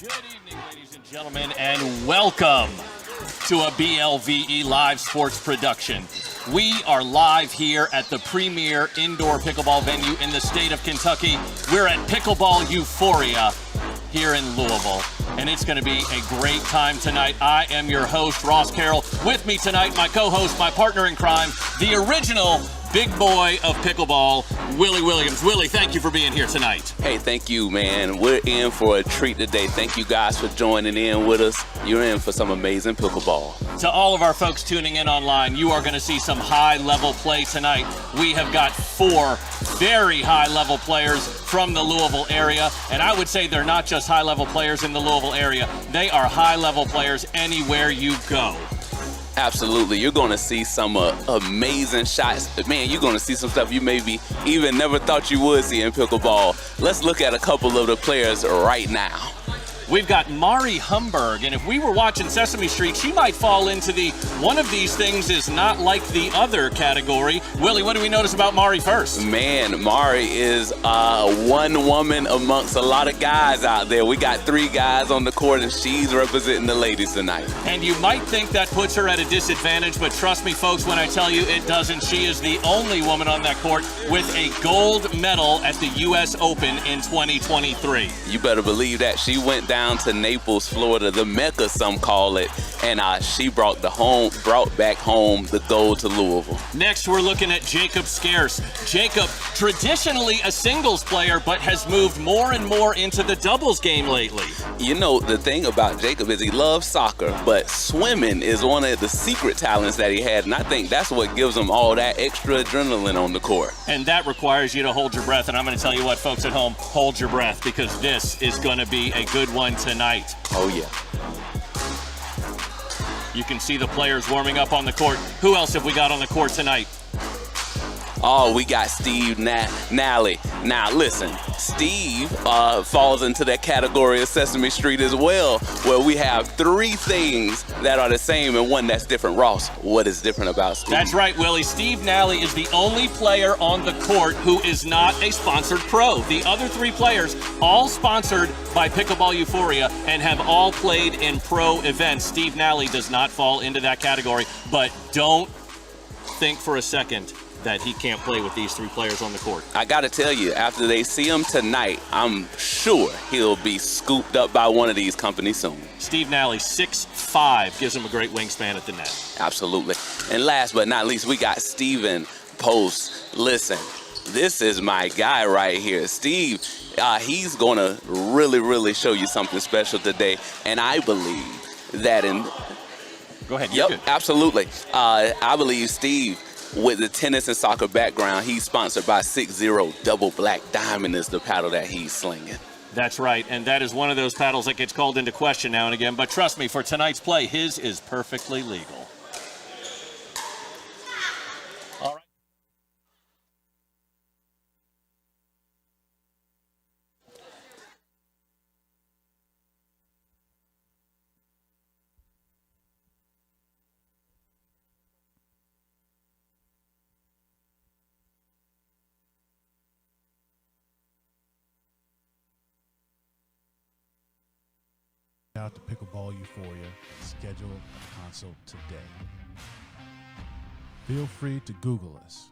Good evening, ladies and gentlemen, and welcome to a BLVE Live Sports production. We are live here at the premier indoor pickleball venue in the state of Kentucky. We're at Pickleball Euphoria here in Louisville, and it's going to be a great time tonight. I am your host, Ross Carroll. With me tonight, my co-host, my partner in crime, the original big boy of pickleball, Willie Williams. Willie, thank you for being here tonight. Hey, thank you, man. We're in for a treat today. Thank you guys for joining in with us. You're in for some amazing pickleball. To all of our folks tuning in online, you are going to see some high-level play tonight. We have got 4 very high-level players from the Louisville area, and I would say they're not just high-level players in the Louisville area. They are high-level players anywhere you go. Absolutely. You're going to see some amazing shots. Man, you're going to see some stuff you maybe even never thought you would see in pickleball. Let's look at a couple of the players right now. We've got Mari Hamberg, and if we were watching Sesame Street, she might fall into the one of these things is not like the other category. Willie, what do we notice about Mari first? Man, Mari is one woman amongst a lot of guys out there. We got 3 guys on the court, and she's representing the ladies tonight. And you might think that puts her at a disadvantage, but trust me, folks, when I tell you it doesn't. She is the only woman on that court with a gold medal at the U.S. Open in 2023. You better believe that. She went down to Naples, Florida, the Mecca some call it, and she brought back home the gold to Louisville. Next, we're looking at Jacob Scearce. Jacob, traditionally a singles player, but has moved more and more into the doubles game lately. You know, the thing about Jacob is he loves soccer, but swimming is one of the secret talents that he had, and I think that's what gives him all that extra adrenaline on the court. And that requires you to hold your breath, and I'm going to tell you what, folks at home, hold your breath, because this is going to be a good one tonight. Oh, yeah. You can see the players warming up on the court. Who else have we got on the court tonight? Oh, we got Steve Nalley. Now, listen, Steve falls into that category of Sesame Street as well, where we have 3 things that are the same and one that's different. Ross, what is different about Steve? That's right, Willie. Steve Nalley is the only player on the court who is not a sponsored pro. The other 3 players, all sponsored by Pickleball Euphoria and have all played in pro events. Steve Nalley does not fall into that category, but don't think for a second that he can't play with these 3 players on the court. I got to tell you, after they see him tonight, I'm sure he'll be scooped up by one of these companies soon. Steve Nalley, 6'5", gives him a great wingspan at the net. Absolutely. And last but not least, we got Steven Pobst. Listen, this is my guy right here. Steve, he's going to really, really show you something special today, and I believe that in... Go ahead. Yep, absolutely. I believe Steve, with the tennis and soccer background, he's sponsored by 6-0 Double Black Diamond is the paddle that he's slinging. That's right, and that is one of those paddles that gets called into question now and again, but trust me, for tonight's play, his is perfectly legal. All right. Out to Pickleball Euphoria, schedule a consult today. Feel free to Google us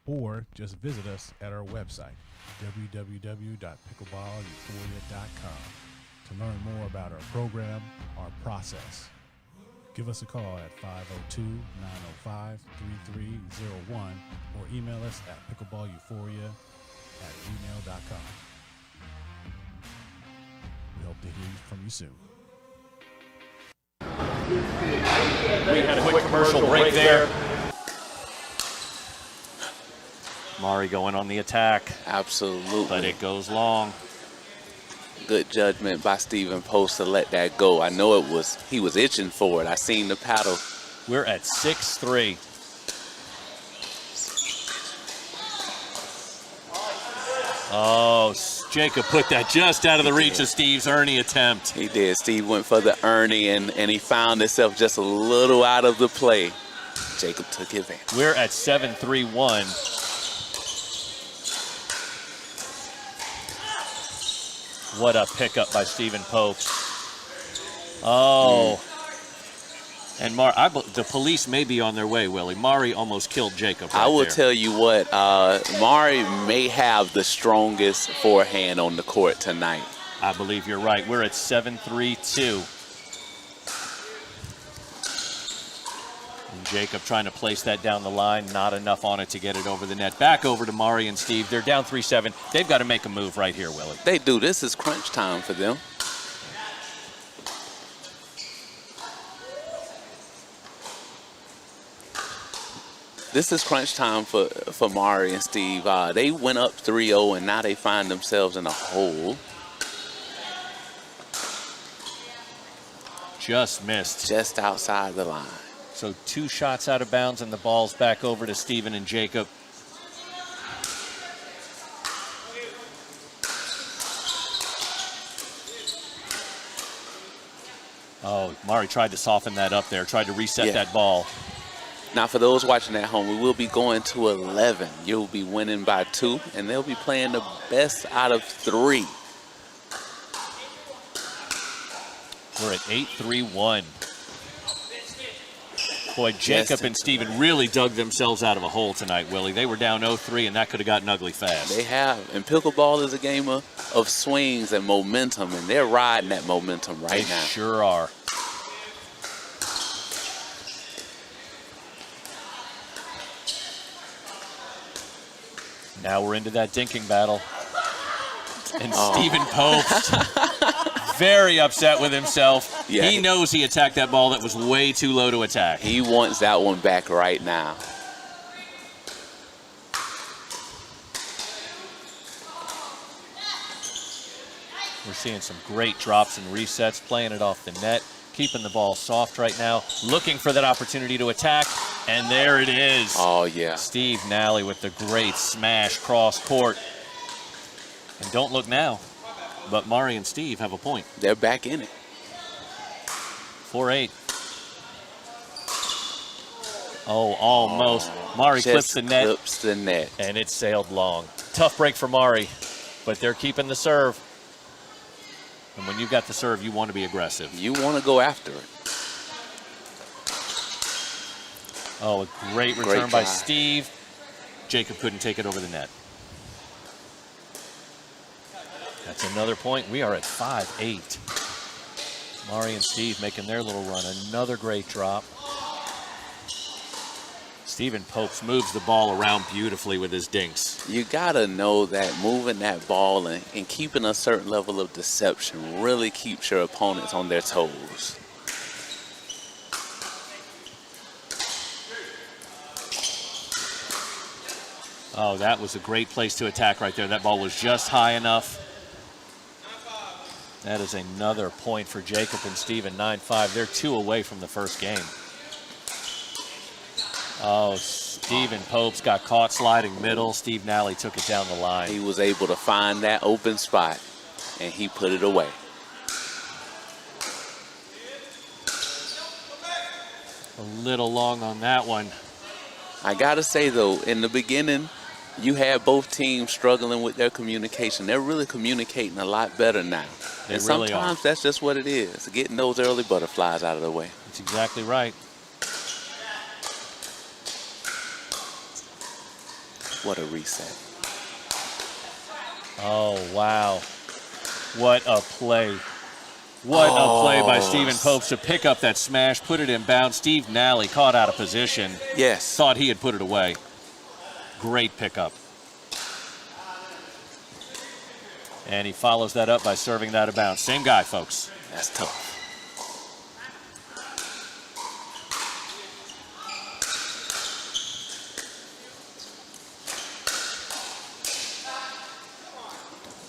or just visit us at our website, www.pickleballeuphoria.com, to learn more about our program, our process. Give us a call at 502-905-3301 or email us at pickleballeuphoria@gmail.com. We hope to hear from you soon. We had a quick commercial break there. Mari going on the attack. Absolutely. But it goes long. Good judgment by Steven Pobst to let that go. I know he was itching for it. I seen the paddle. We're at 6-3. Oh, Jacob put that just out of the reach of Steve's Ernie attempt. He did. Steve went for the Ernie, and he found himself just a little out of the play. Jacob took advantage. We're at 7-3-1. What a pickup by Stephen Pobst. Oh. And the police may be on their way, Willie. Mari almost killed Jacob right I will there. tell you what, Mari may have the strongest forehand on the court tonight. I believe you're right. We're at 7-3-2. And Jacob trying to place that down the line. Not enough on it to get it over the net. Back over to Mari and Steve. They're down 3-7. They've got to make a move right here, Willie. They do. This is crunch time for them. This is crunch time for Mari and Steve. They went up 3-0, and now they find themselves in a hole. Just missed. Just outside the line. So 2 shots out of bounds, and the ball's back over to Steven and Jacob. Oh, Mari tried to soften that up there, tried to reset that ball. Now, for those watching at home, we will be going to 11. You'll be winning by 2, and they'll be playing the best out of 3. We're at 8-3-1. Boy, Jacob and Steven really dug themselves out of a hole tonight, Willie. They were down 0-3, and that could have gotten ugly fast. They have. And pickleball is a game of swings and momentum, and they're riding that momentum right now. They sure are. Now we're into that dinking battle. And Stephen Pobst, very upset with himself. Yeah. He knows he attacked that ball that was way too low to attack. He wants that one back right now. We're seeing some great drops and resets, playing it off the net, keeping the ball soft right now, looking for that opportunity to attack, and there it is. Oh, yeah. Steve Nalley with the great smash cross court. And don't look now, but Mari and Steve have a point. They're back in it. 4-8. Oh, almost. Mari clips the net. Clips the net. And it sailed long. Tough break for Mari, but they're keeping the serve. And when you've got the serve, you want to be aggressive. You want to go after it. Oh, a great return by Steve. Jacob couldn't take it over the net. That's another point. We are at 5-8. Mari and Steve making their little run. Another great drop. Stephen Pobst moves the ball around beautifully with his dinks. You got to know that moving that ball and keeping a certain level of deception really keeps your opponents on their toes. Oh, that was a great place to attack right there. That ball was just high enough. That is another point for Jacob and Steven, 9-5. They're 2 away from the first game. Oh, Stephen Pobst got caught sliding middle. Steve Nalley took it down the line. He was able to find that open spot, and he put it away. A little long on that one. I got to say, though, in the beginning, you had both teams struggling with their communication. They're really communicating a lot better now. They and really sometimes are. That's just what it is, getting those early butterflies out of the way. That's exactly right. What a reset. Oh, wow. What a play. What a play by Stephen Pobst to pick up that smash, put it in bounds. Steve Nalley caught out of position. Yes. Thought he had put it away. Great pickup. And he follows that up by serving that out of bounds. Same guy, folks. That's tough.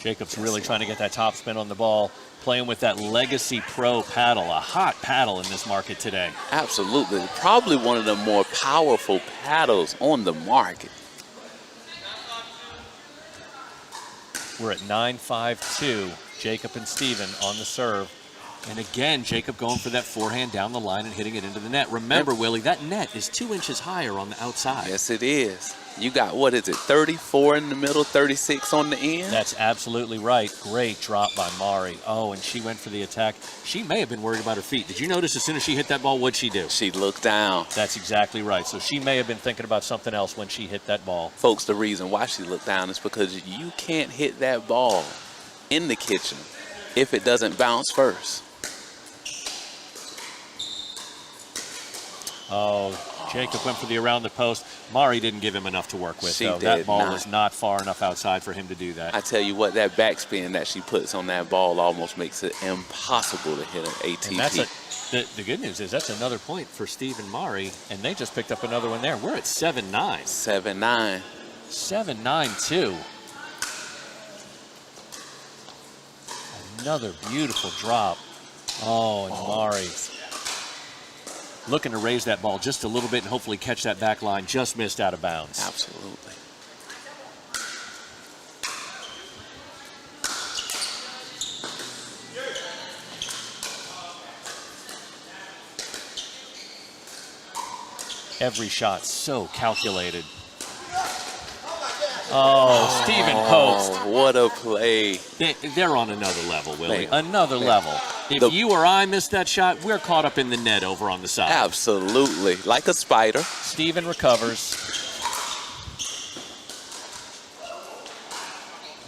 Jacob's really trying to get that top spin on the ball, playing with that Legacy Pro paddle, a hot paddle in this market today. Absolutely. Probably one of the more powerful paddles on the market. We're at 9-5-2. Jacob and Steven on the serve. And again, Jacob going for that forehand down the line and hitting it into the net. Remember, Willie, that net is 2 inches higher on the outside. Yes, it is. You got, what is it, 34 in the middle, 36 on the end? That's absolutely right. Great drop by Mari. Oh, and she went for the attack. She may have been worried about her feet. Did you notice as soon as she hit that ball, what'd she do? She looked down. That's exactly right. So she may have been thinking about something else when she hit that ball. Folks, the reason why she looked down is because you can't hit that ball in the kitchen if it doesn't bounce first. Oh, Jacob went for the around the post. Mari didn't give him enough to work with, She though. did That ball not. was not far enough outside for him to do that. I tell you what, that backspin that she puts on that ball almost makes it impossible to hit an ATP. And that's the good news is that's another point for Steve and Mari, and they just picked up another one there. We're at 7-9. 7-9. 7-9-2. Another beautiful drop. Oh, and Mari looking to raise that ball just a little bit and hopefully catch that back line. Just missed out of bounds. Absolutely. Every shot so calculated. Oh, Stephen Pobst. Oh, what a play. They're on another level, Willie. Man. Another level. If you or I missed that shot, we're caught up in the net over on the side. Absolutely. Like a spider. Stephen recovers.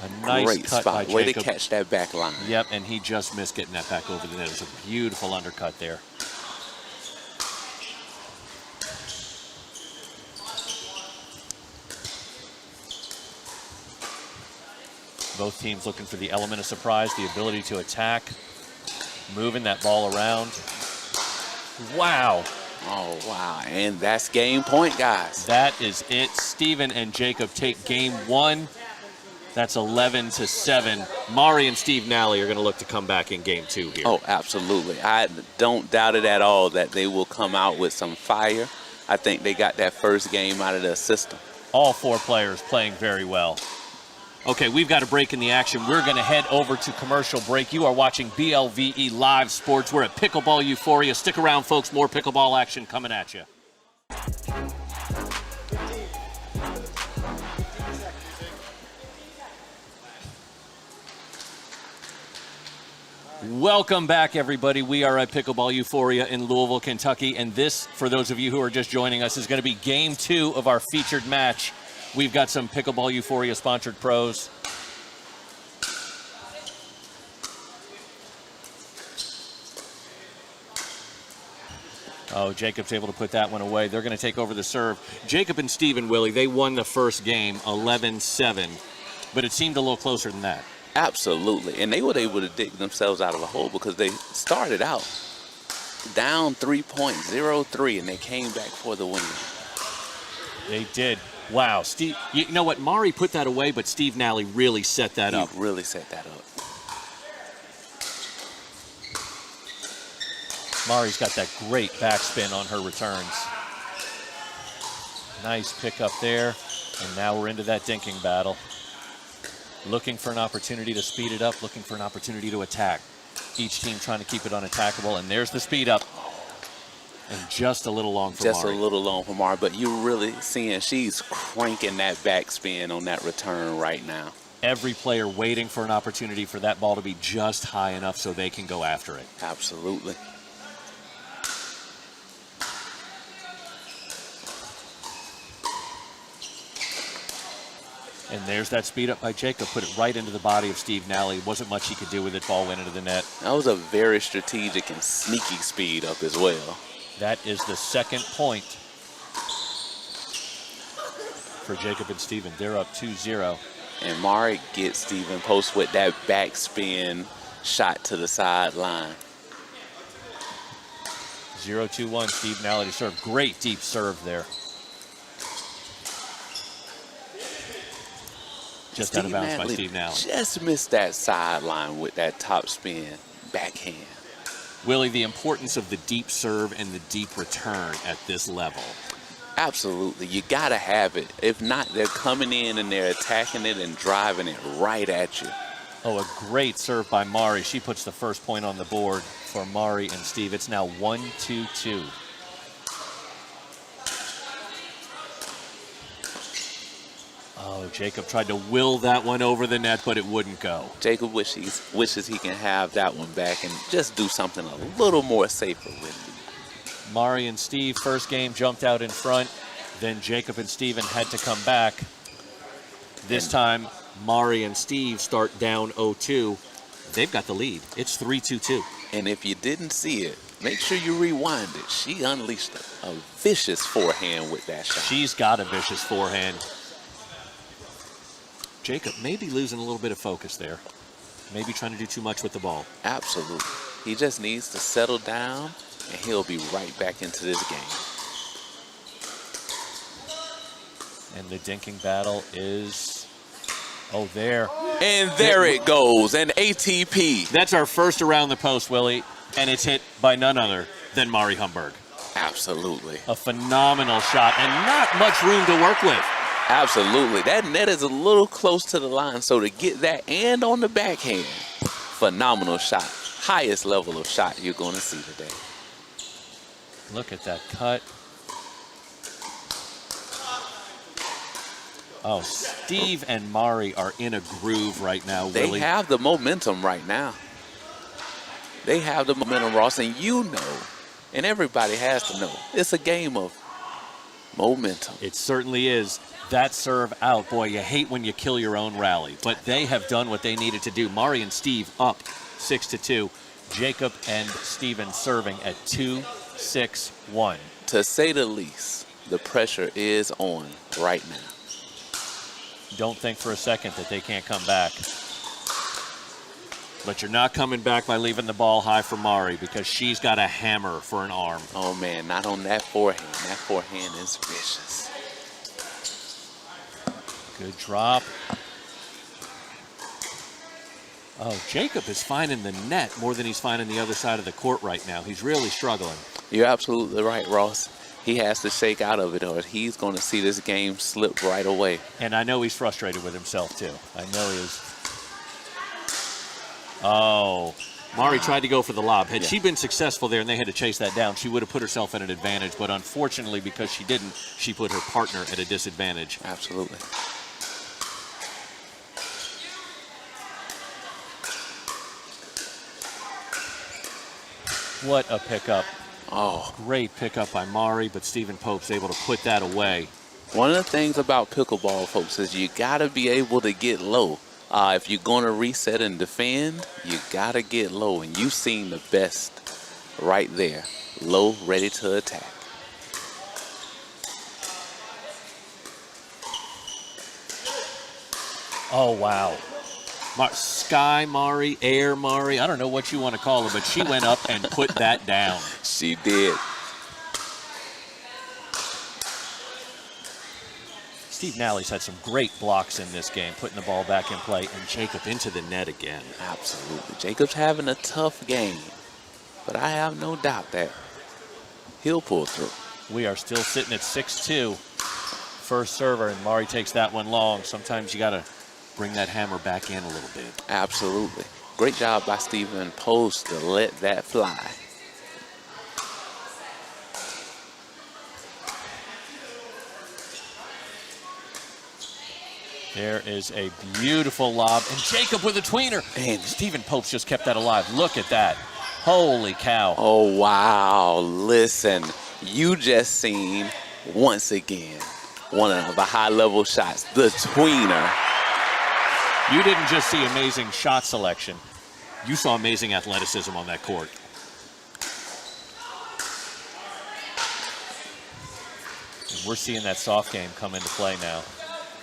A nice Great cut spot. by Way to Jacob. catch that back line. Yep, and he just missed getting that back over the net. It was a beautiful undercut there. Both teams looking for the element of surprise, the ability to attack, moving that ball around. Wow. Oh, wow. And that's game point, guys. That is it. Stephen and Jacob take game one. That's 11-7. Mari and Steve Nalley are going to look to come back in game two here. Oh, absolutely. I don't doubt it at all that they will come out with some fire. I think they got that first game out of their system. All four players playing very well. Okay, we've got a break in the action. We're going to head over to commercial break. You are watching BLVE Live Sports. We're at Pickleball Euphoria. Stick around, folks. More pickleball action coming at you. Welcome back, everybody. We are at Pickleball Euphoria in Louisville, Kentucky. And this, for those of you who are just joining us, is going to be game two of our featured match. We've got some Pickleball Euphoria sponsored pros. Oh, Jacob's able to put that one away. They're going to take over the serve. Jacob and Steve and Willie, they won the first game 11-7, but it seemed a little closer than that. Absolutely. And they were able to dig themselves out of a hole because they started out down 3.03 and they came back for the win. They did. Wow, Steve, you know what? Mari put that away, but Steve Nalley really set that up. He really set that up. Mari's got that great backspin on her returns. Nice pick up there, and now we're into that dinking battle. Looking for an opportunity to speed it up, looking for an opportunity to attack. Each team trying to keep it unattackable, and there's the speed up. And just a little long for Mari. Just a little long for Mari, but you're really seeing she's cranking that backspin on that return right now. Every player waiting for an opportunity for that ball to be just high enough so they can go after it. Absolutely. And there's that speed up by Jacob. Put it right into the body of Steve Nalley. Wasn't much he could do with it. Ball went into the net. That was a very strategic and sneaky speed up as well. That is the second point for Jacob and Steven. They're up 2-0. And Mari gets Stephen Pobst with that backspin shot to the sideline. 0-2-1. Steve Nalley to serve. Great deep serve there. Just out of bounds by Steve Nalley. Just missed that sideline with that top spin backhand. Willie, the importance of the deep serve and the deep return at this level. Absolutely. You got to have it. If not, they're coming in and they're attacking it and driving it right at you. Oh, a great serve by Mari. She puts the first point on the board for Mari and Steve. It's now 1-2-2. Oh, Jacob tried to will that one over the net, but it wouldn't go. Jacob wishes he can have that one back and just do something a little more safer with it. Mari and Steve, first game, jumped out in front. Then Jacob and Steven had to come back. This time, Mari and Steve start down 0-2. They've got the lead. It's 3-2-2. And if you didn't see it, make sure you rewind it. She unleashed a vicious forehand with that shot. She's got a vicious forehand. Jacob may be losing a little bit of focus there. Maybe trying to do too much with the ball. Absolutely. He just needs to settle down, and he'll be right back into this game. And the dinking battle is, oh, there. And there it goes, an ATP. That's our first around the post, Willie, and it's hit by none other than Mari Hamberg. Absolutely. A phenomenal shot and not much room to work with. Absolutely. That net is a little close to the line, so to get that and on the backhand, phenomenal shot. Highest level of shot you're going to see today. Look at that cut. Oh, Steve and Mari are in a groove right now, Willie. They have the momentum right now. They have the momentum, Ross, and you know, and everybody has to know, it's a game of momentum. It certainly is. That serve out, boy, you hate when you kill your own rally. But they have done what they needed to do. Mari and Steve up 6-2. Jacob and Steven serving at 2-6-1. To say the least, the pressure is on right now. Don't think for a second that they can't come back. But you're not coming back by leaving the ball high for Mari because she's got a hammer for an arm. Oh, man, not on that forehand. That forehand is vicious. Good drop. Oh, Jacob is finding the net more than he's finding the other side of the court right now. He's really struggling. You're absolutely right, Ross. He has to shake out of it or he's going to see this game slip right away. And I know he's frustrated with himself, too. I know he is. Oh, Mari tried to go for the lob. Had she been successful there and they had to chase that down, she would have put herself at an advantage. But unfortunately, because she didn't, she put her partner at a disadvantage. Absolutely. What a pickup. Oh, great pickup by Mari, but Stephen Pobst able to put that away. One of the things about pickleball, folks, is you got to be able to get low. If you're going to reset and defend, you got to get low. And you've seen the best right there. Low, ready to attack. Oh, wow. Sky Mari, Air Mari, I don't know what you want to call her, but she went up and put that down. She did. Steve Nalley's had some great blocks in this game, putting the ball back in play, and Jacob into the net again. Absolutely. Jacob's having a tough game, but I have no doubt that he'll pull through. We are still sitting at 6-2. First server, and Mari takes that one long. Sometimes you got to bring that hammer back in a little bit. Absolutely. Great job by Stephen Pobst to let that fly. There is a beautiful lob, and Jacob with a tweener. And Stephen Pobst just kept that alive. Look at that. Holy cow. Oh, wow. Listen, you just seen, once again, one of the high-level shots, the tweener. You didn't just see amazing shot selection. You saw amazing athleticism on that court. And we're seeing that soft game come into play now.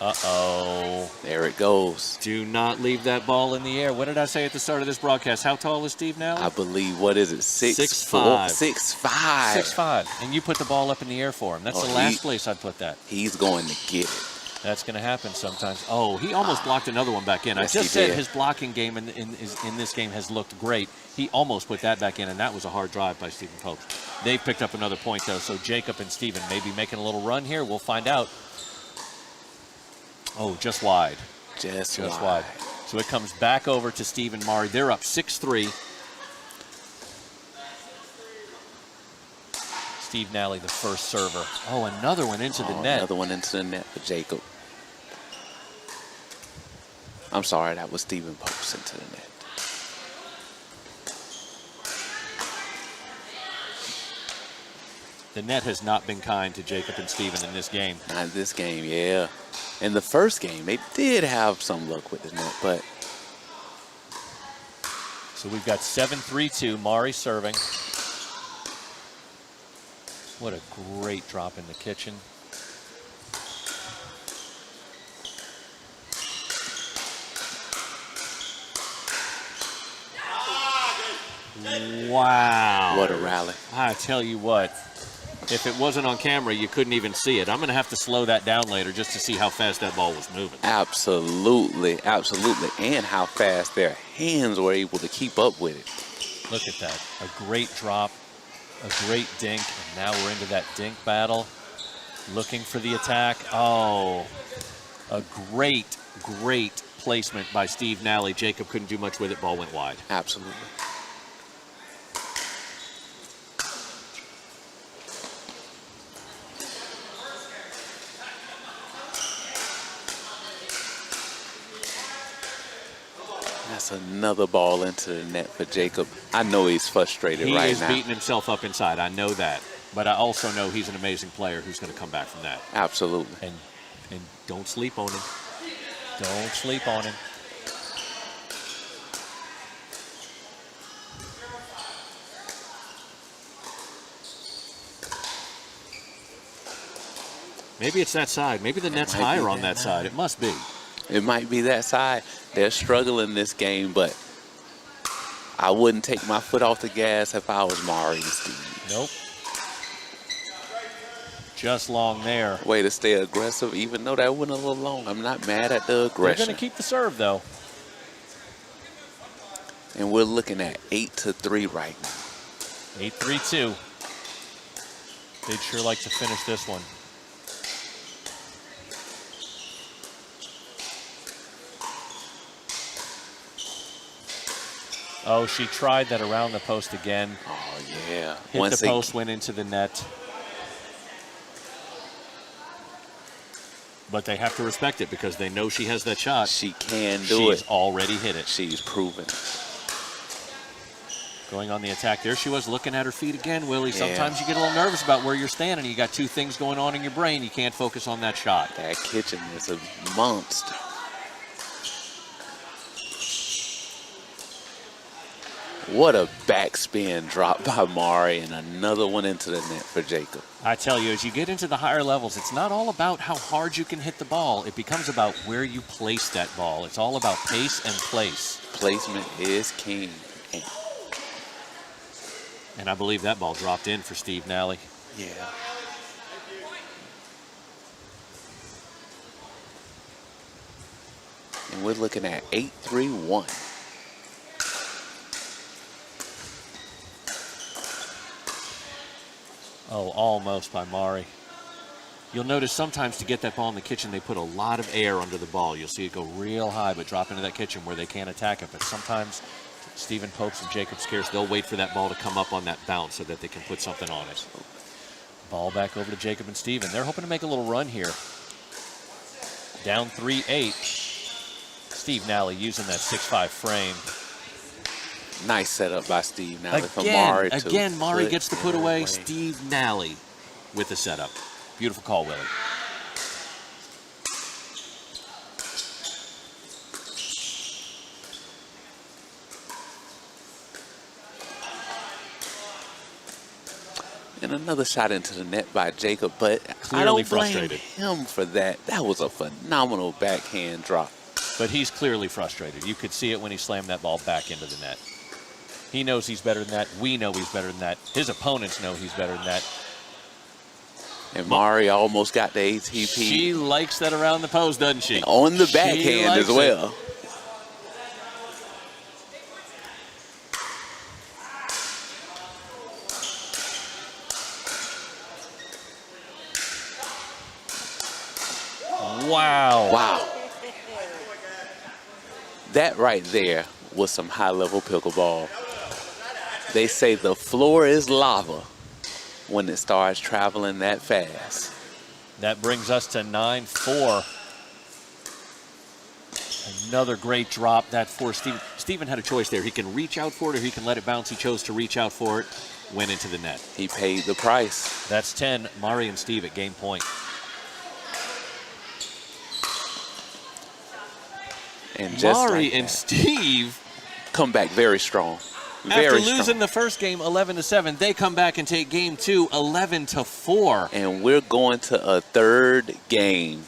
Uh-oh. There it goes. Do not leave that ball in the air. What did I say at the start of this broadcast? How tall is Steve now? I believe, what is it, 6'5". 6'5". 6'5". And you put the ball up in the air for him. That's the last place I'd put that. He's going to get it. That's going to happen sometimes. Oh, he almost blocked another one back in. Yes, I just said his blocking game in this game has looked great. He almost put that back in, and that was a hard drive by Stephen Pobst. They picked up another point, though, so Jacob and Stephen may be making a little run here. We'll find out. Oh, just wide. Just wide. So it comes back over to Steve and Mari. They're up 6-3. Steve Nalley, the first server. Oh, another one into the net. Another one into the net for Jacob. I'm sorry, that was Stephen Pobst into the net. The net has not been kind to Jacob and Steven in this game. Not this game, yeah. In the first game, they did have some luck with the net, but. So we've got 7-3-2, Mari serving. What a great drop in the kitchen. Wow. What a rally. I tell you what, if it wasn't on camera, you couldn't even see it. I'm going to have to slow that down later just to see how fast that ball was moving. Absolutely, absolutely. And how fast their hands were able to keep up with it. Look at that. A great drop, a great dink, and now we're into that dink battle. Looking for the attack. Oh, a great, great placement by Steve Nalley. Jacob couldn't do much with it. Ball went wide. Absolutely. That's another ball into the net for Jacob. I know he's frustrated right now. He is beating himself up inside. I know that. But I also know he's an amazing player who's going to come back from that. Absolutely. And don't sleep on him. Don't sleep on him. Maybe it's that side. Maybe the net's higher on that side. It must be. It might be that side. They're struggling this game, but I wouldn't take my foot off the gas if I was Mari and Steve. Nope. Just long there. Way to stay aggressive, even though that went a little long. I'm not mad at the aggression. They're going to keep the serve, though. And we're looking at 8-3 right now. 8-3-2. They'd sure like to finish this one. Oh, she tried that around the post again. Oh, yeah. Hit the post, went into the net. But they have to respect it because they know she has that shot. She can do it. She's already hit it. She's proven. Going on the attack there. She was looking at her feet again, Willie. Sometimes you get a little nervous about where you're standing. You got two things going on in your brain. You can't focus on that shot. That kitchen is a monster. What a backspin drop by Mari and another one into the net for Jacob. I tell you, as you get into the higher levels, it's not all about how hard you can hit the ball. It becomes about where you place that ball. It's all about pace and place. Placement is king. And I believe that ball dropped in for Steve Nalley. Yeah. And we're looking at 8-3-1. Oh, almost by Mari. You'll notice sometimes to get that ball in the kitchen, they put a lot of air under the ball. You'll see it go real high, but drop into that kitchen where they can't attack it. But sometimes Stephen Pobst and Jacob Scearce, they'll wait for that ball to come up on that bounce so that they can put something on it. Ball back over to Jacob and Stephen. They're hoping to make a little run here. Down 3-8. Steve Nalley using that 6'5" frame. Nice setup by Steve Nalley from Mari. Again, Mari gets to put away. Steve Nalley with the setup. Beautiful call, Willie. And another shot into the net by Jacob, but Clearly I don't blame frustrated. him for that. That was a phenomenal backhand drop. But he's clearly frustrated. You could see it when he slammed that ball back into the net. He knows he's better than that. We know he's better than that. His opponents know he's better than that. And Mari almost got the ATP. She likes that around the post, doesn't she? On the backhand as well. Wow. Wow. That right there was some high-level pickleball. They say the floor is lava when it starts traveling that fast. That brings us to 9-4. Another great drop. That for Steven. Steven had a choice there. He can reach out for it or he can let it bounce. He chose to reach out for it. Went into the net. He paid the price. That's 10. Mari and Steve at game point. And just Mari like and that, Steve come back very strong. After losing the first game 11-7, they come back and take game 2 11-4. And we're going to a third game.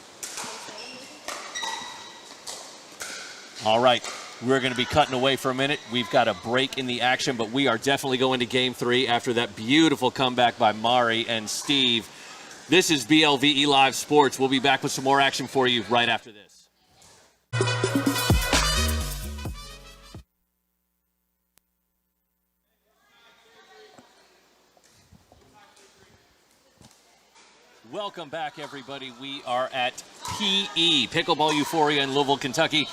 All right, we're going to be cutting away for a minute. We've got a break in the action, but we are definitely going to game 3 after that beautiful comeback by Mari and Steve. This is BLVE Live Sports. We'll be back with some more action for you right after this. Welcome back, everybody. We are at PE, Pickleball Euphoria in Louisville, Kentucky.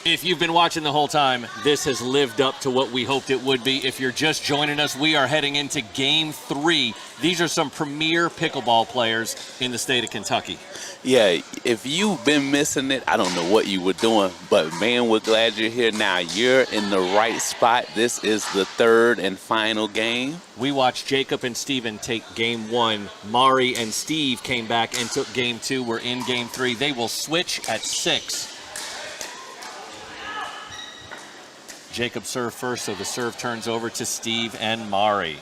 If you've been watching the whole time, this has lived up to what we hoped it would be. If you're just joining us, we are heading into Game 3. These are some premier pickleball players in the state of Kentucky. Yeah, if you've been missing it, I don't know what you were doing, but man, we're glad you're here now. You're in the right spot. This is the third and final game. We watched Jacob and Steven take Game 1. Mari and Steve came back and took Game 2. We're in Game 3. They will switch at 6. Jacob served first, so the serve turns over to Steve and Mari.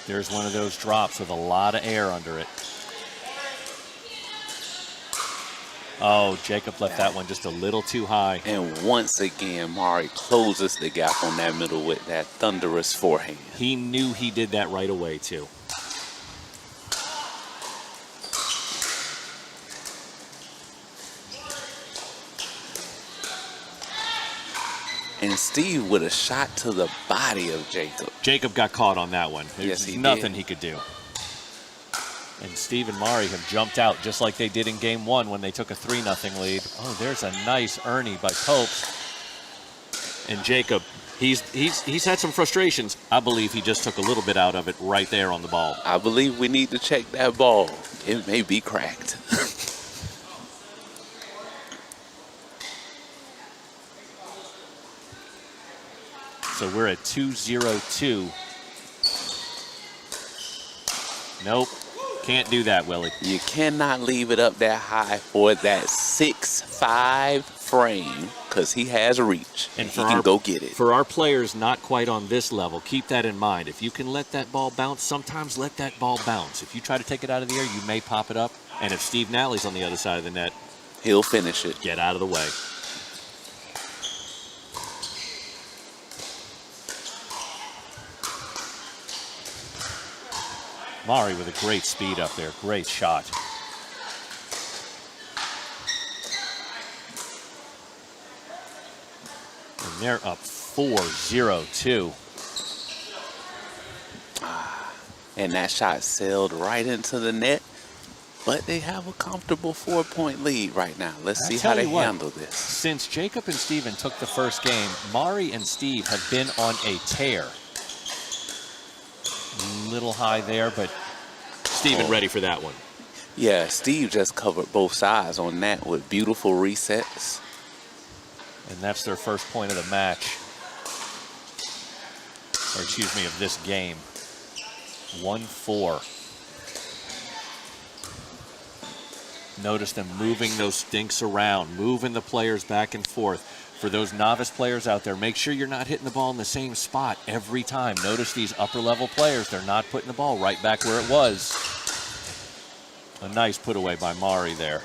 There's one of those drops with a lot of air under it. Oh, Jacob left that one just a little too high. And once again, Mari closes the gap on that middle with that thunderous forehand. He knew he did that right away, too. And Steve with a shot to the body of Jacob. Jacob got caught on that one. There's Yes, he nothing did. he could do. And Steve and Mari have jumped out just like they did in Game 1 when they took a 3-0 lead. Oh, there's a nice Ernie by Pobst. And Jacob, he's had some frustrations. I believe he just took a little bit out of it right there on the ball. I believe we need to check that ball. It may be cracked. So we're at 2-0-2. Nope. Can't do that, Willie. You cannot leave it up that high for that 6'5" frame because he has reach and he can go get it. For our players not quite on this level, keep that in mind. If you can let that ball bounce, sometimes let that ball bounce. If you try to take it out of the air, you may pop it up. And if Steve Nalley's on the other side of the net, he'll finish it. Get out of the way. Mari with a great speed up there. Great shot. And they're up 4-0-2. And that shot sailed right into the net. But they have a comfortable 4-point lead right now. Let's see how they handle this. Since Jacob and Steven took the first game, Mari and Steve have been on a tear. Little high there, but Steven ready for that one. Yeah, Steve just covered both sides on that with beautiful resets. And that's their first point of the match. Or excuse me, of this game. 1-4. Notice them moving those stinks around, moving the players back and forth. For those novice players out there, make sure you're not hitting the ball in the same spot every time. Notice these upper level players, they're not putting the ball right back where it was. A nice put away by Mari there.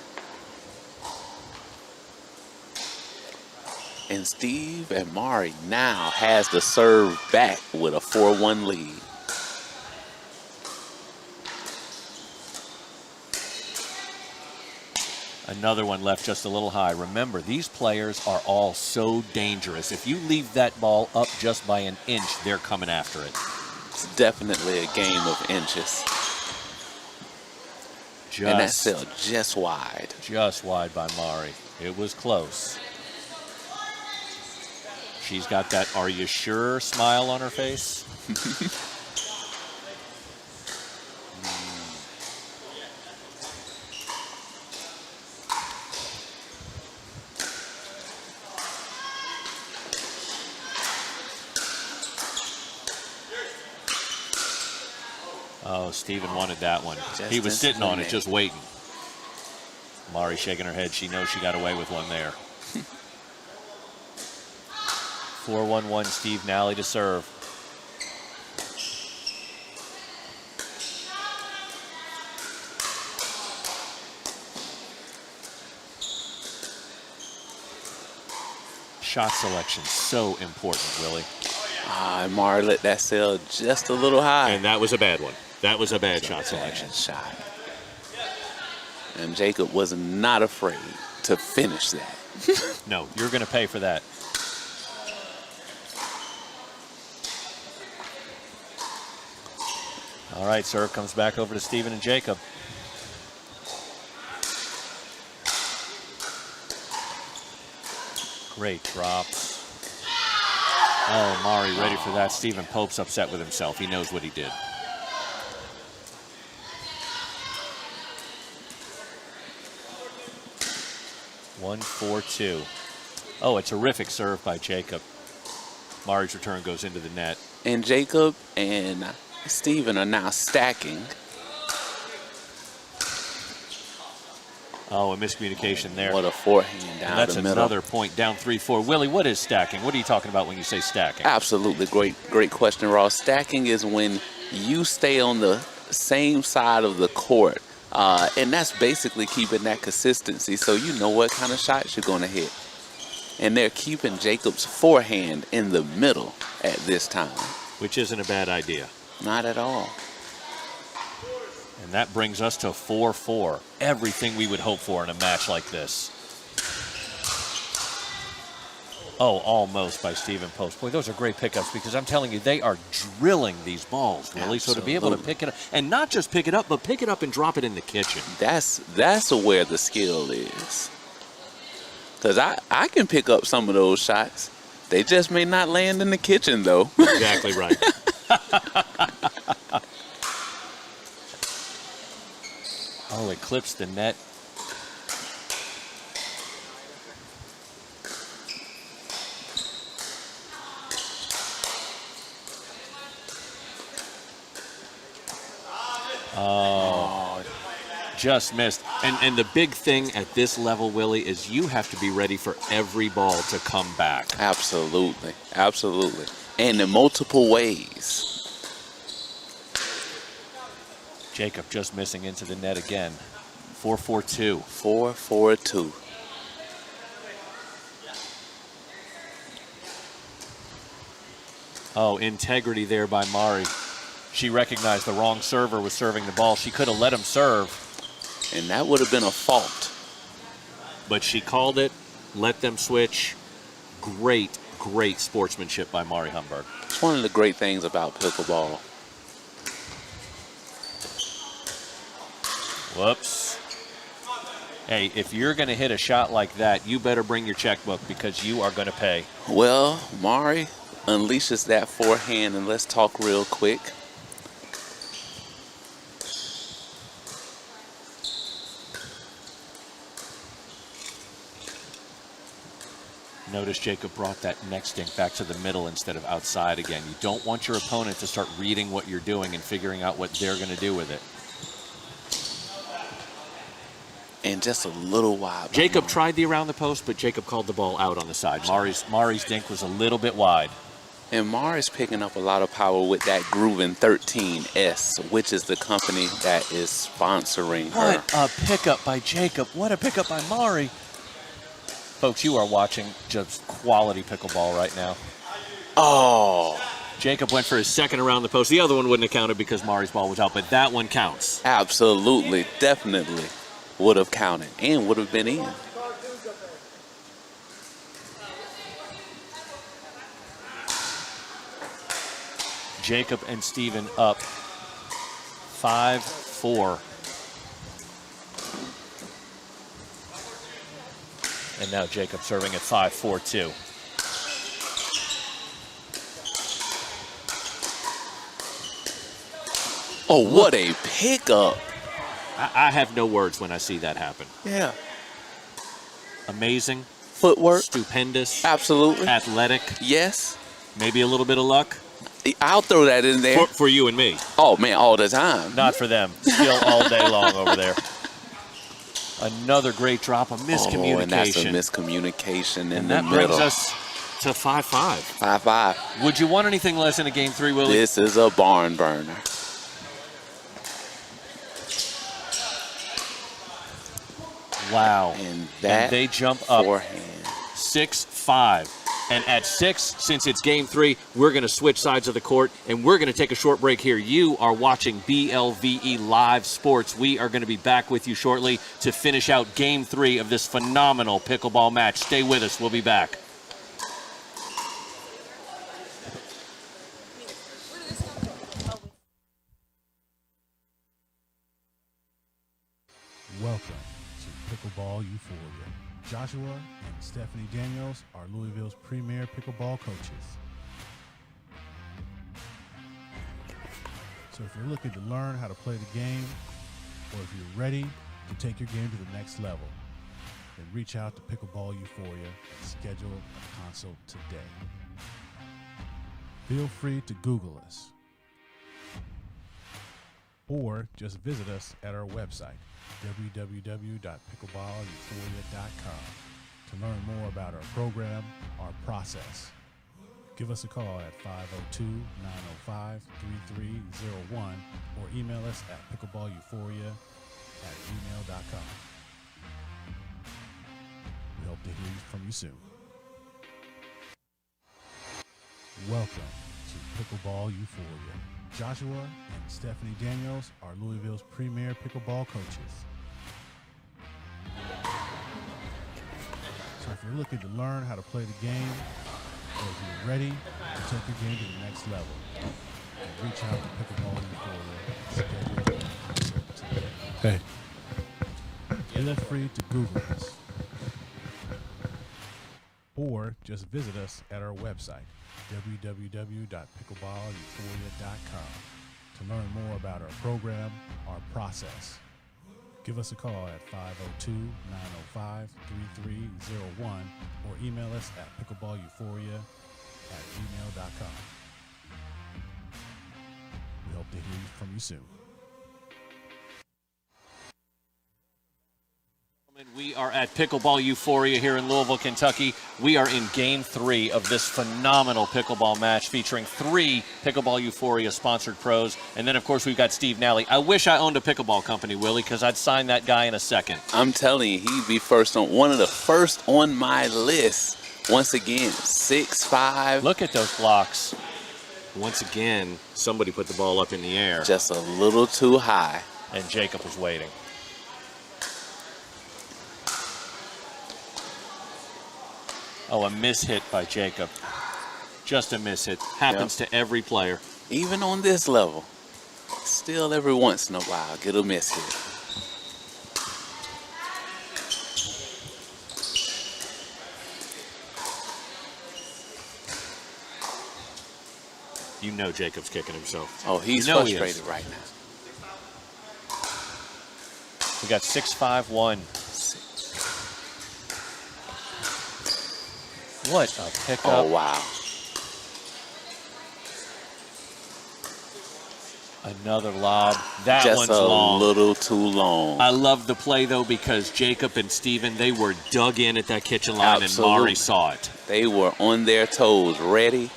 And Steve and Mari now has the serve back with a 4-1 lead. Another one left just a little high. Remember, these players are all so dangerous. If you leave that ball up just by an inch, they're coming after it. It's definitely a game of inches. And that sailed just wide. Just wide by Mari. It was close. She's got that "are you sure" smile on her face. Oh, Steven wanted that one. Just he was sitting on it, net. just waiting. Mari shaking her head. She knows she got away with one there. 4-1-1, Steve Nalley to serve. Shot selection, so important, Willie. And Mari let that sail just a little high. And that was a bad one. That was a bad shot selection. Bad shot. And Jacob was not afraid to finish that. No, you're going to pay for that. All right, serve comes back over to Steven and Jacob. Great drop. Oh, Mari ready for that. Steven Pope's upset with himself. He knows what he did. One, 4-2. Oh, a terrific serve by Jacob. Mari's return goes into the net. And Jacob and Steven are now stacking. Oh, a miscommunication there. What a forehand down That's the middle. another point, down 3-4. Willie, what is stacking? What are you talking about when you say stacking? Absolutely great question, Ross. Stacking is when you stay on the same side of the court. And that's basically keeping that consistency so you know what kind of shots you're going to hit. And they're keeping Jacob's forehand in the middle at this time. Which isn't a bad idea. Not at all. And that brings us to 4-4. Everything we would hope for in a match like this. Oh, almost by Steven Post. Boy, those are great pickups because I'm telling you, they are drilling these balls, really. So to be able to pick it up, and not just pick it up, but pick it up and drop it in the kitchen. That's where the skill is. Because I can pick up some of those shots. They just may not land in the kitchen, though. Exactly right. Oh, it clips the net. Oh, just missed. And the big thing at this level, Willie, is you have to be ready for every ball to come back. Absolutely. Absolutely. And in multiple ways. Jacob just missing into the net again. 4-4-2. 4-4-2. Oh, integrity there by Mari. She recognized the wrong server was serving the ball. She could have let him serve. And that would have been a fault. But she called it, let them switch. Great, great sportsmanship by Mari Hamberg. It's one of the great things about pickleball. Whoops. Hey, if you're going to hit a shot like that, you better bring your checkbook because you are going to pay. Well, Mari unleashes that forehand, and let's talk real quick. Notice Jacob brought that next dink back to the middle instead of outside again. You don't want your opponent to start reading what you're doing and figuring out what they're going to do with it. And just a little wide. Jacob tried the around the post, but Jacob called the ball out on the side. Mari's dink was a little bit wide. And Mari's picking up a lot of power with that Groovin 13S, which is the company that is sponsoring her. What a pickup by Jacob. What a pickup by Mari. Folks, you are watching just quality pickleball right now. Oh. Jacob went for his second around the post. The other one wouldn't have counted because Mari's ball was out, but that one counts. Absolutely, definitely would have counted and would have been in. Jacob and Steven up 5-4. And now Jacob serving at 5-4-2. Oh, what a pickup. I have no words when I see that happen. Yeah. Amazing. Footwork. Stupendous. Absolutely. Athletic. Yes. Maybe a little bit of luck. I'll throw that in there. For you and me. Oh, man, all the time. Not for them. Still all day long over there. Another great drop, a miscommunication. Oh, and that's a miscommunication in the middle. And that brings us to 5-5. 5-5. Would you want anything less in a game 3, Willie? This is a barn burner. Wow. And they jump up forehand. 6-5. And at 6, since it's game 3, we're going to switch sides of the court, and we're going to take a short break here. You are watching BLVE Live Sports. We are going to be back with you shortly to finish out game 3 of this phenomenal pickleball match. Stay with us. We'll be back. Welcome to Pickleball Euphoria. Joshua and Stephanie Daniels are Louisville's premier pickleball coaches. So if you're looking to learn how to play the game, or if you're ready to take your game to the next level, then reach out to Pickleball Euphoria and schedule a consult today. Feel free to Google us, or just visit us at our website, www.pickleball.euphoria.com, to learn more about our program, our process. Give us a call at 502-905-3301 or email us at pickleball.euphoria@gmail.com. We hope to hear from you soon. Welcome to Pickleball Euphoria. Joshua and Stephanie Daniels are Louisville's premier pickleball coaches. So if you're looking to learn how to play the game, or if you're ready to take your game to the next level, then reach out to Pickleball Euphoria and schedule a consult today. Hey. Feel free to Google us, or just visit us at our website, www.pickleball.euphoria.com, to learn more about our program, our process. Give us a call at 502-905-3301 or email us at pickleball.euphoria@gmail.com. We hope to hear from you soon. We are at Pickleball Euphoria here in Louisville, Kentucky. We are in game 3 of this phenomenal pickleball match featuring 3 Pickleball Euphoria sponsored pros. And then, of course, we've got Steve Nalley. I wish I owned a pickleball company, Willie, because I'd sign that guy in a second. I'm telling you, he'd be one of the first on my list. Once again, 6'5". Look at those blocks. Once again, somebody put the ball up in the air. Just a little too high. And Jacob was waiting. Oh, a mishit by Jacob. Just a mishit. Happens to every player. Even on this level. Still every once in a while, get a mishit. You know Jacob's kicking himself. Oh, he's frustrated right now. We got 6-5-1. What a pickup. Oh, wow. Another lob. That Just one's a long. little too long. I love the play, though, because Jacob and Steven, they were dug in at that kitchen line, Absolutely. and Mari saw it. They were on their toes, ready.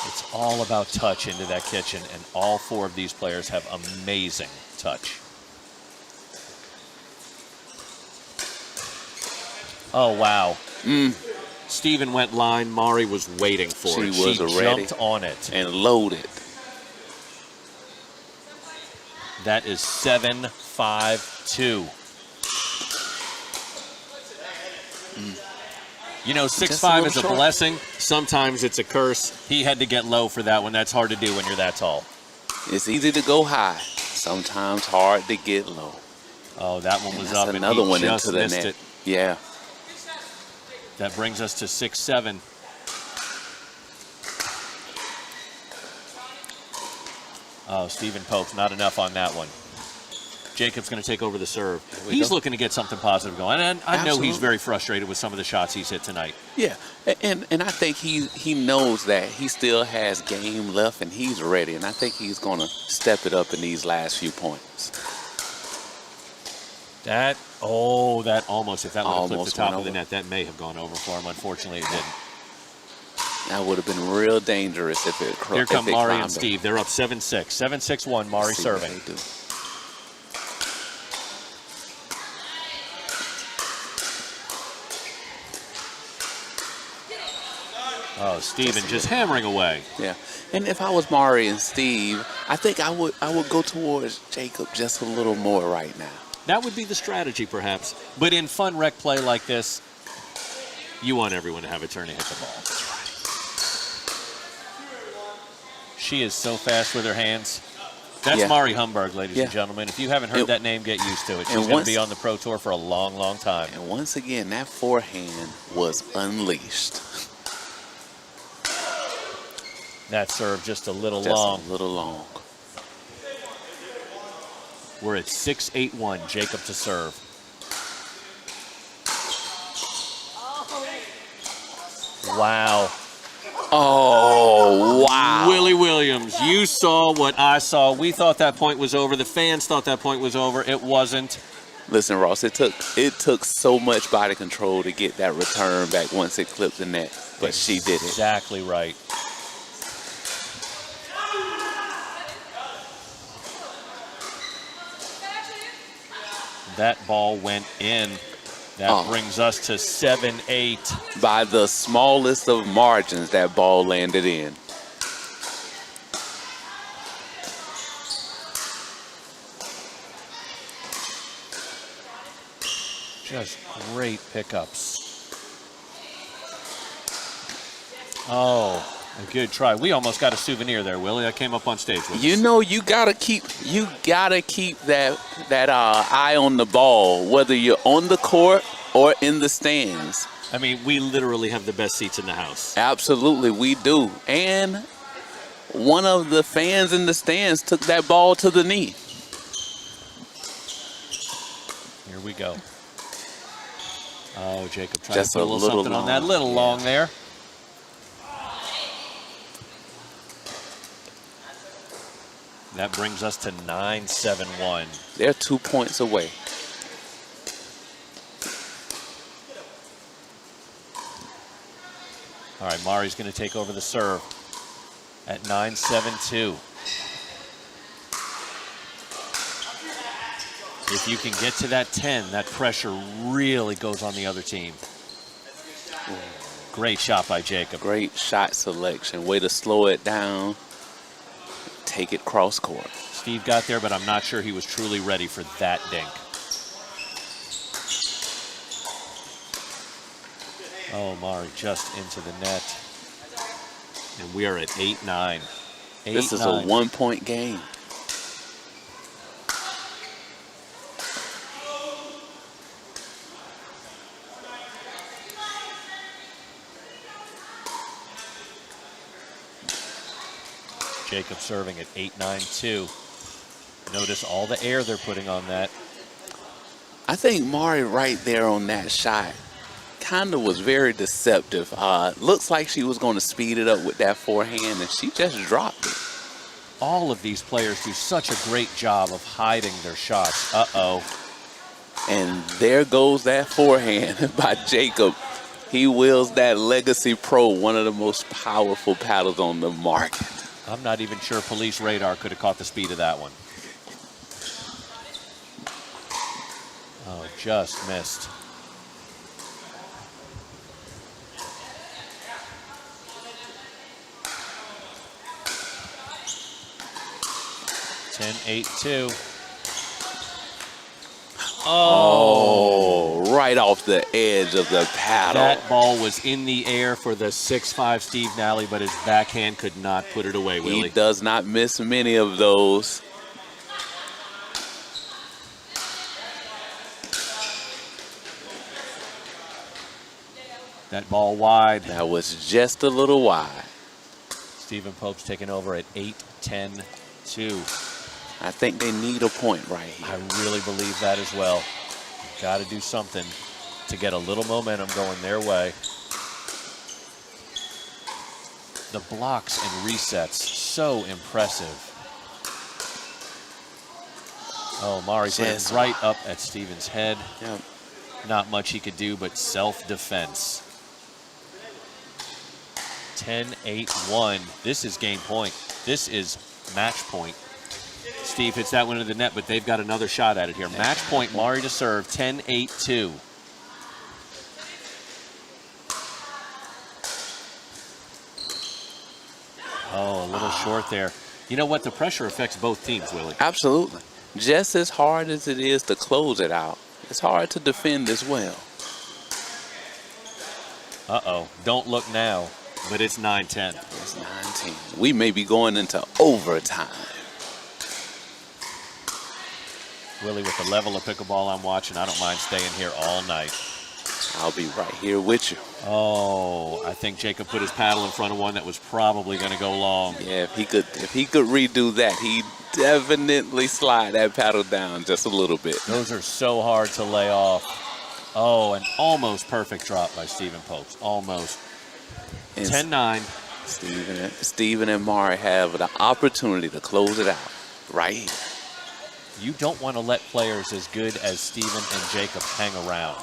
It's all about touch into that kitchen, and all 4 of these players have amazing touch. Oh, wow. Steven went line. Mari was waiting for it. She was ready. Jumped on it. And loaded. That is 7-5-2. You know, 6'5" is a blessing. Sometimes it's a curse. He had to get low for that one. That's hard to do when you're that tall. It's easy to go high. Sometimes hard to get low. Oh, that one was That's up, another and he one just into the missed net. it. Yeah. That brings us to 6-7. Oh, Stephen Pobst, not enough on that one. Jacob's going to take over the serve. He's looking to get something positive going. And I know he's very frustrated with some of the shots he's hit tonight. Yeah, and I think he knows that he still has game left and he's ready. And I think he's going to step it up in these last few points. That almost, if that would have clipped the top of the over. net, that may have gone over for him. Unfortunately, it didn't. That would have been real dangerous if it Here come Mari and climbed Steve. They're up 7-6. 7-6-1, Mari serving. Oh, Steven just hammering away. Yeah, and if I was Mari and Steve, I think I would go towards Jacob just a little more right now. That would be the strategy, perhaps. But in fun rec play like this, you want everyone to have a turn to hit the ball. She is so fast with her hands. That's Mari Hamberg, ladies and gentlemen. If you haven't heard that name, get used to it. She's going to be on the Pro Tour for a long, long time. And once again, that forehand was unleashed. That serve just a little long. A little long. We're at 6-8-1. Jacob to serve. Wow. Oh, wow. Willie Williams, you saw what I saw. We thought that point was over. The fans thought that point was over. It wasn't. Listen, Ross, it took so much body control to get that return back once it clipped the net, but she did it. Exactly right. That ball went in. That brings us to 7-8. By the smallest of margins, that ball landed in. Just great pickups. Oh, a good try. We almost got a souvenir there, Willie. I came up on stage with You us. know, you gotta keep that eye on the ball, whether you're on the court or in the stands. I mean, we literally have the best seats in the house. Absolutely, we do. And one of the fans in the stands took that ball to the knee. Here we go. Oh, Jacob trying Just to put a little something long, on that. Little long there. That brings us to 9-7-1. They're 2 points away. All right, Mari's going to take over the serve at 9-7-2. If you can get to that 10, that pressure really goes on the other team. Great shot by Jacob. Great shot selection. Way to slow it down. Take it cross court. Steve got there, but I'm not sure he was truly ready for that dink. Oh, Mari just into the net. And we are at 8-9. This is a 1 point game. Jacob serving at 8-9-2. Notice all the air they're putting on that. I think Mari right there on that shot kind of was very deceptive. Looks like she was going to speed it up with that forehand, and she just dropped it. All of these players do such a great job of hiding their shots. Uh-oh. And there goes that forehand by Jacob. He wields that Legacy Pro, one of the most powerful paddles on the market. I'm not even sure police radar could have caught the speed of that one. Oh, just missed. (10-8-2). Oh, right off the edge of the paddle. That ball was in the air for the 6'5" Steve Nalley, but his backhand could not put it away, Willie. He does not miss many of those. That ball wide. That was just a little wide. Stephen Pobst taking over at 8-10-2. I think they need a point right here. I really believe that as well. Got to do something to get a little momentum going their way. The blocks and resets, so impressive. Oh, Mari put it right up at Steven's head. Yep. Not much he could do, but self-defense. 10-8-1. This is game point. This is match point. Steve hits that one into the net, but they've got another shot at it here. Match point, Mari to serve, 10-8-2. Oh, a little short there. You know what? The pressure affects both teams, Willie. Absolutely. Just as hard as it is to close it out, it's hard to defend as well. Uh-oh. Don't look now, but it's 9-10. It's 9-10. We may be going into overtime. Willie, with the level of pickleball I'm watching, I don't mind staying here all night. I'll be right here with you. Oh, I think Jacob put his paddle in front of one that was probably going to go long. Yeah, if he could redo that, he'd definitely slide that paddle down just a little bit. Those are so hard to lay off. Oh, an almost perfect drop by Stephen Pobst. Almost. 10-9. Steven and Mari have the opportunity to close it out right here. You don't want to let players as good as Steven and Jacob hang around.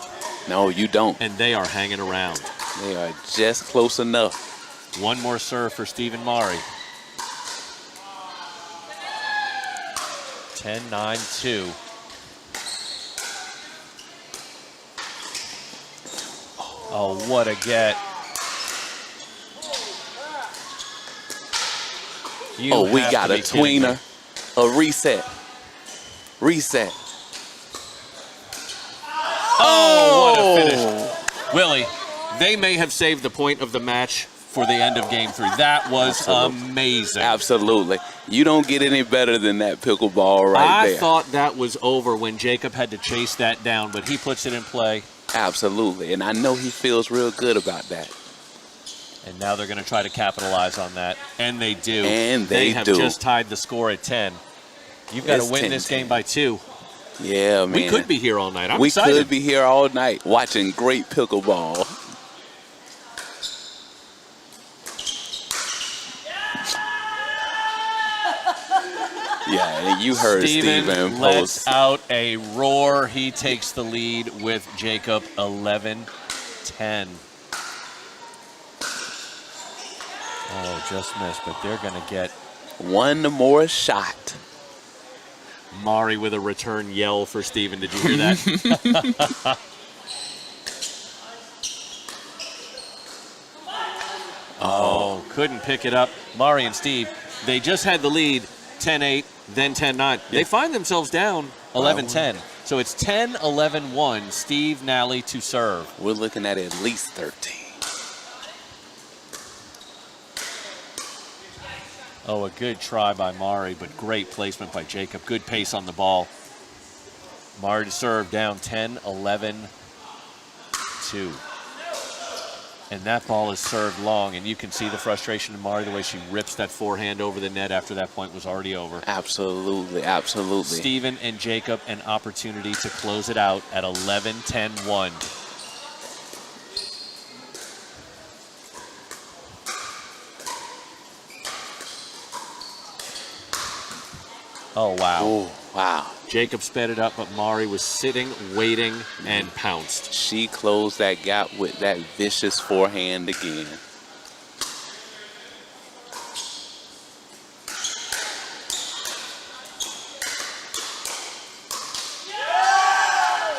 No, you don't. And they are hanging around. They are just close enough. One more serve for Stephen Mari. 10-9-2. Oh, what a get. We got a tweener. A reset. Reset. Oh, what a finish. Willie, they may have saved the point of the match for the end of game 3. That was amazing. Absolutely. You don't get any better than that pickleball right there. I thought that was over when Jacob had to chase that down, but he puts it in play. Absolutely. And I know he feels real good about that. And now they're going to try to capitalize on that. And they do. And they have do. just tied the score at 10. You've got to win this game by 2. Yeah, man. We could be here all night. I'm we excited. Could be here all night watching great pickleball. Yeah, and you heard Steven lets out a roar. He takes the lead with Jacob, 11-10. Oh, just missed, but they're going to get one more shot. Mari with a return yell for Steven. Did you hear that? Oh, couldn't pick it up. Mari and Steve, they just had the lead, 10-8, then 10-9. They find themselves down 11-10. So it's 10-11-1, Steve Nalley to serve. We're looking at least 13. Oh, a good try by Mari, but great placement by Jacob. Good pace on the ball. Mari to serve, down 10-11-2. And that ball is served long, and you can see the frustration in Mari, the way she rips that forehand over the net after that point was already over. Absolutely, absolutely. Steven and Jacob an opportunity to close it out at 11-10-1. Oh, wow. Oh, wow. Jacob sped it up, but Mari was sitting, waiting, and pounced. She closed that gap with that vicious forehand again.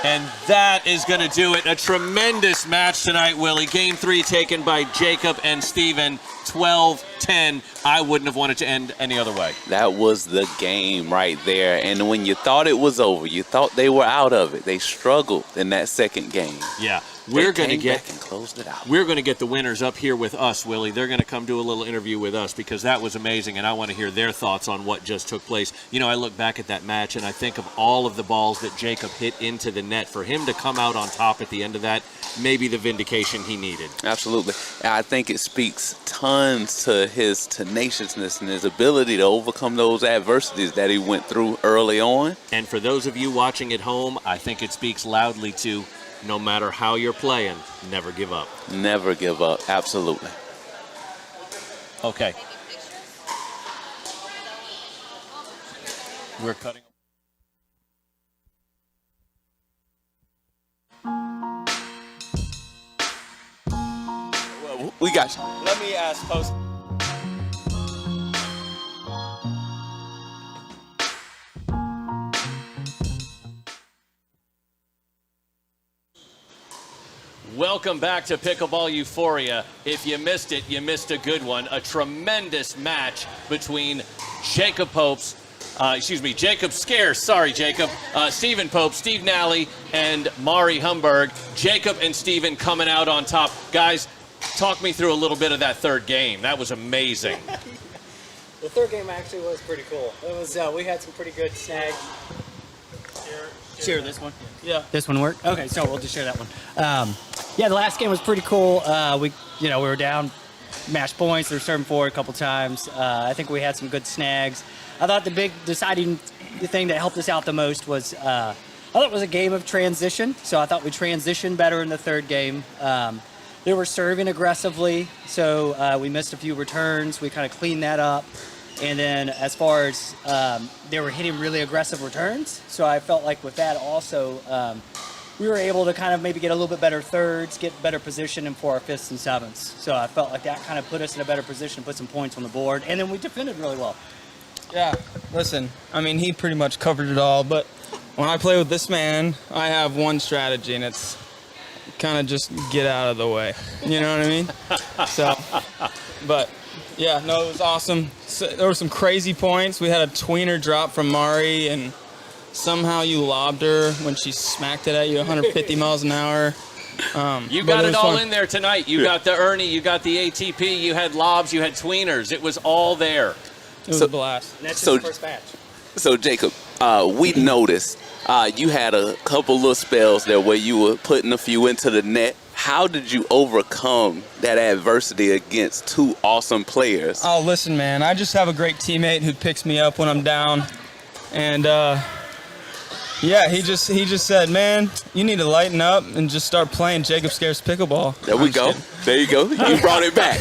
And that is going to do it. A tremendous match tonight, Willie. Game 3 taken by Jacob and Steven, 12-10. I wouldn't have wanted to end any other way. That was the game right there. And when you thought it was over, you thought they were out of it. They struggled in that second game. Yeah. We're going to get back and closed it out. We're going to get the winners up here with us, Willie. They're going to come do a little interview with us because that was amazing, and I want to hear their thoughts on what just took place. You know, I look back at that match, and I think of all of the balls that Jacob hit into the net. For him to come out on top at the end of that, maybe the vindication he needed. Absolutely. I think it speaks tons to his tenaciousness and his ability to overcome those adversities that he went through early on. And for those of you watching at home, I think it speaks loudly to no matter how you're playing, never give up. Never give up. Absolutely. Okay. We're cutting. Well, we got you. Let me ask Pobst. Welcome back to Pickleball Euphoria. If you missed it, you missed a good one. A tremendous match between Jacob Scearce, sorry, Jacob, Stephen Pobst, Steve Nalley, and Mari Hamberg. Jacob and Stephen coming out on top. Guys, talk me through a little bit of that third game. That was amazing. The third game actually was pretty cool. It was we had some pretty good snags. Share this one. Yeah. This one worked. Okay, so we'll just share that one. Yeah, the last game was pretty cool. We were down match points. They were serving forward a couple times. I think we had some good snags. I thought the big deciding thing that helped us out the most was I thought it was a game of transition. So I thought we transitioned better in the third game. They were serving aggressively, so we missed a few returns. We kind of cleaned that up. And then as far as they were hitting really aggressive returns, so I felt like with that also we were able to kind of maybe get a little bit better thirds, get better position for our fifths and sevenths. So I felt like that kind of put us in a better position, put some points on the board, and then we defended really well. Yeah, listen, I mean, he pretty much covered it all, but when I play with this man, I have one strategy, and it's kind of just get out of the way. You know what I mean? So, but... yeah, no, it was awesome. So, there were some crazy points. We had a tweener drop from Mari, and somehow you lobbed her when she smacked it at you 150 miles an hour. You got it all in there tonight. You got the Ernie, you got the ATP, you had lobs, you had tweeners. It was all there. It was a blast. And that's just the first match. So, Jacob, we noticed you had a couple little spells there where you were putting a few into the net. How did you overcome that adversity against two awesome players? Oh, listen, man, I just have a great teammate who picks me up when I'm down. And, yeah, he just said, man, you need to lighten up and just start playing Jacob Scearce pickleball. There we go. There you go. You brought it back.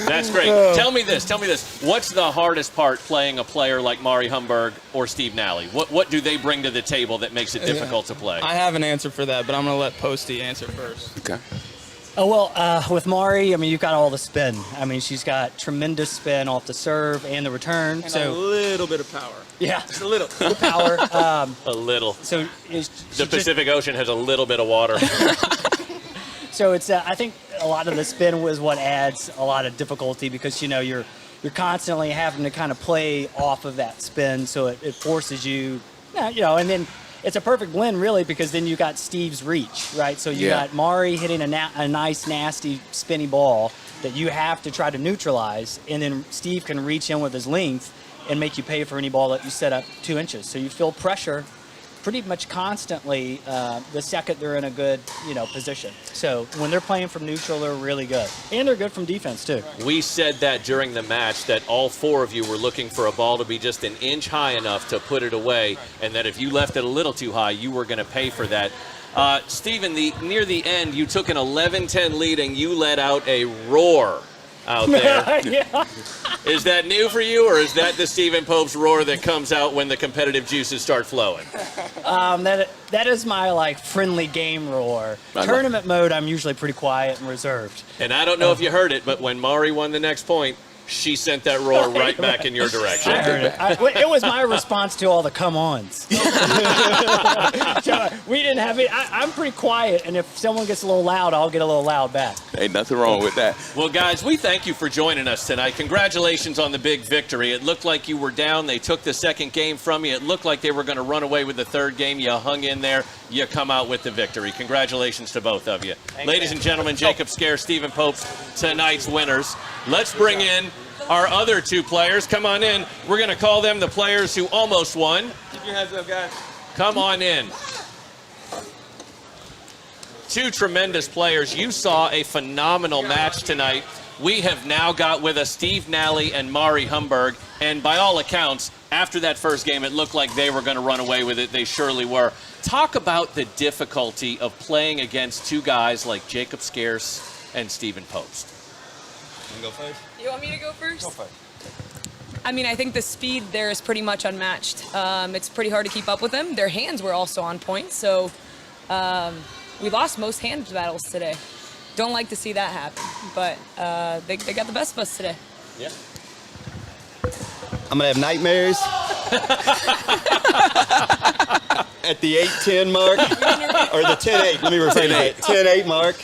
That's great. Tell me this. What's the hardest part playing a player like Mari Hamberg or Steve Nalley? What do they bring to the table that makes it difficult to play? I have an answer for that, but I'm going to let Posty answer first. Okay. Oh, well, with Mari, I mean, you've got all the spin. I mean, she's got tremendous spin off the serve and the return. And so a little bit of power. Yeah, just a little power. A little. So the Pacific Ocean has a little bit of water. So it's I think a lot of the spin was what adds a lot of difficulty because you're constantly having to kind of play off of that spin, so it forces you, and then it's a perfect blend really because then you got Steve's reach, right? So you got Mari hitting a nice nasty spinny ball that you have to try to neutralize, and then Steve can reach in with his length and make you pay for any ball that you set up 2 inches. So you feel pressure pretty much constantly the second they're in a good, position. So when they're playing from neutral, they're really good. And they're good from defense, too. We said that during the match that all four of you were looking for a ball to be just an inch high enough to put it away, and that if you left it a little too high, you were going to pay for that. Stephen, near the end, you took an 11-10 lead, and you let out a roar out there. Yeah. Is that new for you, or is that the Stephen Pobst roar that comes out when the competitive juices start flowing? That is my friendly game roar. Tournament mode, I'm usually pretty quiet and reserved. And I don't know if you heard it, but when Mari won the next point, She sent that roar right back in your direction. I heard it. It was my response to all the come-ons. We didn't have it. I'm pretty quiet, and if someone gets a little loud, I'll get a little loud back. Ain't nothing wrong with that. Well, guys, we thank you for joining us tonight. Congratulations on the big victory. It looked like you were down. They took the second game from you. It looked like they were going to run away with the third game. You hung in there. You come out with the victory. Congratulations to both of you. Ladies and gentlemen, Jacob Scearce, Stephen Pobst, tonight's winners. Let's bring in our other two players. Come on in. We're going to call them the players who almost won. Keep your heads up, guys. Come on in. Two tremendous players. You saw a phenomenal match tonight. We have now got with us Steve Nalley and Mari Hamberg, and by all accounts, after that first game, it looked like they were going to run away with it. They surely were. Talk about the difficulty of playing against two guys like Jacob Scearce and Stephen Pobst. You want to go first? You want me to go first? Go first. I mean, I think the speed there is pretty much unmatched. It's pretty hard to keep up with them. Their hands were also on point, so we lost most hand battles today. Don't like to see that happen, but they got the best of us today. Yeah. I'm going to have nightmares at the 8-10 mark, or the 10-8, let me repeat that, 10-8 mark,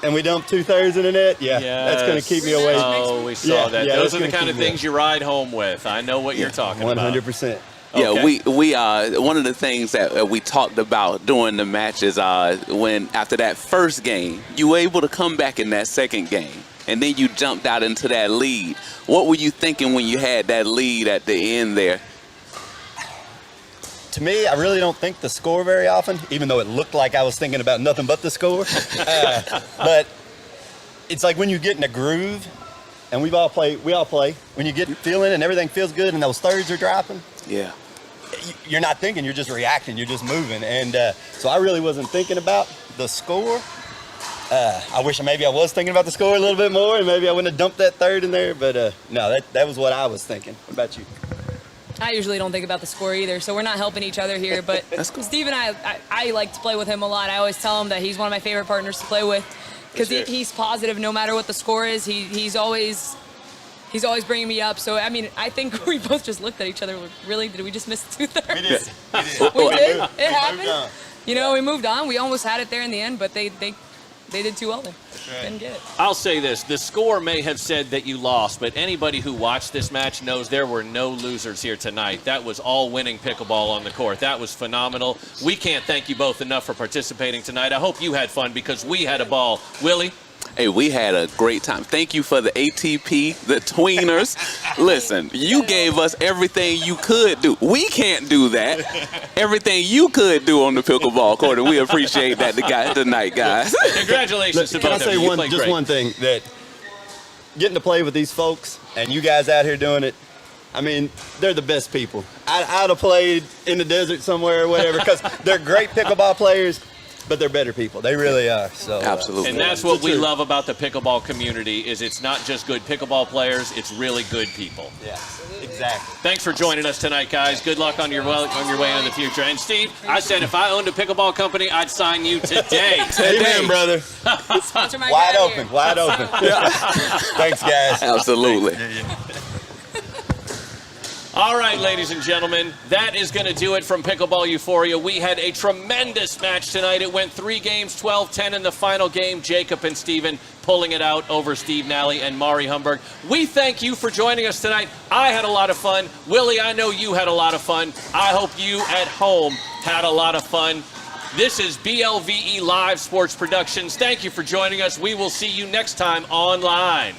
and we dump 2/3 in the net. Yeah, that's going to keep me away. Oh, we saw that. Yeah, Those that's are the gonna kind of keep me things you ride home with. I know what you're talking about. 100%. Yeah, Okay. we one of the things that we talked about during the matches, when after that first game, you were able to come back in that second game, and then you jumped out into that lead. What were you thinking when you had that lead at the end there? To me, I really don't think the score very often, even though it looked like I was thinking about nothing but the score. But it's like when you get in a groove, and we all play, when you get feeling and everything feels good and those thirds are dropping, Yeah. you're not thinking, you're just reacting, you're just moving. And so I really wasn't thinking about the score. I wish maybe I was thinking about the score a little bit more, and maybe I wouldn't have dumped that third in there, but no, that was what I was thinking. What about you? I usually don't think about the score either, so we're not helping each other here. But Steve and I like to play with him a lot. I always tell him that he's one of my favorite partners to play with because he's positive no matter what the score is. He's always bringing me up. So, I mean, I think we both just looked at each other. Really? Did we just miss 2/3? We did. We did? It moved happened? on. You know, we moved on. We almost had it there in the end, but they did too well there. Didn't get it. I'll say this. The score may have said that you lost, but anybody who watched this match knows there were no losers here tonight. That was all winning pickleball on the court. That was phenomenal. We can't thank you both enough for participating tonight. I hope you had fun because we had a ball. Willie? Hey, we had a great time. Thank you for the ATP, the tweeners. Listen, you gave us everything you could do. We can't do that. Everything you could do on the pickleball court, and we appreciate that tonight, guys. Congratulations to Can I both of say you. You played just great. one thing, that getting to play with these folks and you guys out here doing it, I mean, they're the best people. I'd have played in the desert somewhere or whatever because they're great pickleball players, but they're better people. They really are. So Absolutely. And that's what we love about the pickleball community is it's not just good pickleball players, it's really good people. Yeah, exactly. Thanks for joining us tonight, guys. Good luck on your way into the future. And Steve, I said if I owned a pickleball company, I'd sign you today. Amen, brother. Sponsor my Wide guy open, here. wide open. Thanks, guys. Absolutely. All right, ladies and gentlemen, that is going to do it from Pickleball Euphoria. We had a tremendous match tonight. It went 3 games, 12-10 in the final game. Jacob and Steven pulling it out over Steve Nalley and Mari Hamberg. We thank you for joining us tonight. I had a lot of fun. Willie, I know you had a lot of fun. I hope you at home had a lot of fun. This is BLVE Live Sports Productions. Thank you for joining us. We will see you next time online.